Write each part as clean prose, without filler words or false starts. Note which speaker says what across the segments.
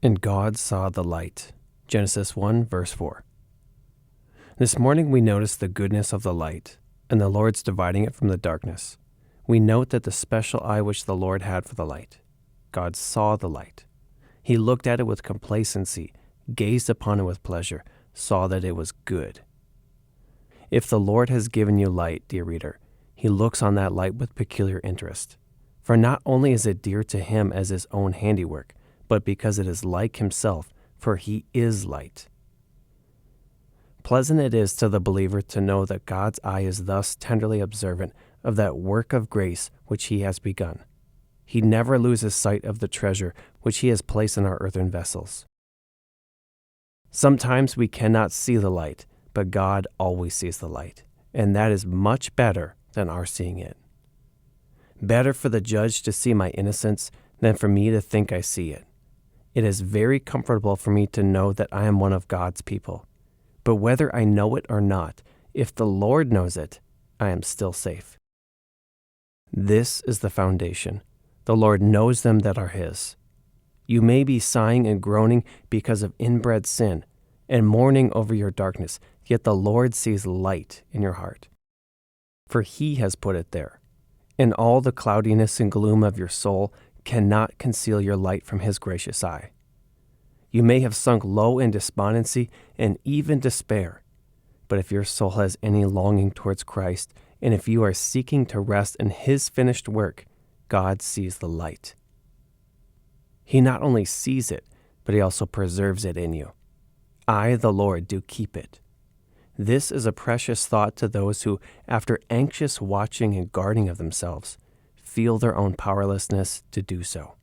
Speaker 1: And God saw the light. Genesis 1, verse 4. This morning we notice the goodness of the light, and the Lord's dividing it from the darkness. We note that the special eye which the Lord had for the light. God saw the light. He looked at it with complacency, gazed upon it with pleasure, saw that it was good. If the Lord has given you light, dear reader, He looks on that light with peculiar interest. For not only is it dear to Him as His own handiwork, but because it is like Himself, for He is light. Pleasant it is to the believer to know that God's eye is thus tenderly observant of that work of grace which He has begun. He never loses sight of the treasure which He has placed in our earthen vessels. Sometimes we cannot see the light, but God always sees the light, and that is much better than our seeing it. Better for the judge to see my innocence than for me to think I see it. It is very comfortable for me to know that I am one of God's people. But whether I know it or not, if the Lord knows it, I am still safe. This is the foundation. The Lord knows them that are His. You may be sighing and groaning because of inbred sin and mourning over your darkness, yet the Lord sees light in your heart. For He has put it there. And all the cloudiness and gloom of your soul cannot conceal your light from His gracious eye. You may have sunk low in despondency and even despair, but if your soul has any longing towards Christ, and if you are seeking to rest in His finished work, God sees the light. He not only sees it, but He also preserves it in you. I, the Lord, do keep it. This is a precious thought to those who, after anxious watching and guarding of themselves, feel their own powerlessness to do so.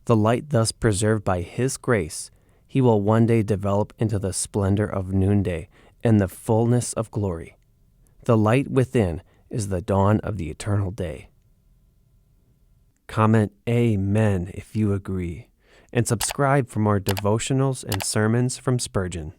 Speaker 1: The light thus preserved by His grace, He will one day develop into the splendor of noonday and the fullness of glory. The light within is the dawn of the eternal day. Comment Amen if you agree, and subscribe for more devotionals and sermons from Spurgeon.